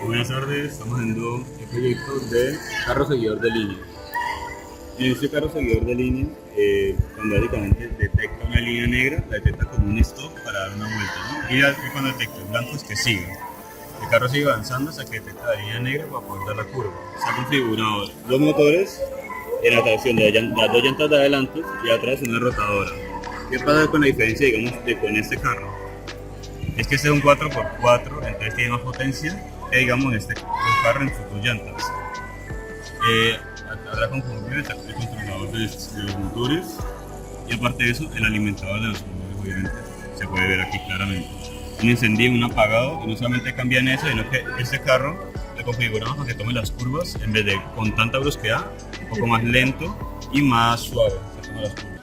Buenas tardes, estamos haciendo el proyecto de carro seguidor de línea. En este carro seguidor de línea, cuando básicamente detecta una línea negra, la detecta como un stop para dar una vuelta, ¿no? Y cuando detecta el blanco es que siga. El carro sigue avanzando hasta que detecta la línea negra para poder dar la curva. Se ha configurado los motores en la tracción de las dos llantas de adelante y atrás una rotadora. ¿Qué pasa con la diferencia, digamos, con este carro? Es que este es un 4x4, entonces tiene más potencia que, digamos, el carro en sus dos llantas. Habrá confundido el controlador de los motores y aparte de eso el alimentador de los motores, obviamente se puede ver aquí claramente un encendido, un apagado, y no solamente cambian eso, sino que este carro lo configuramos para que tome las curvas en vez de con tanta brusquedad, un poco más lento y más suave se toma las curvas.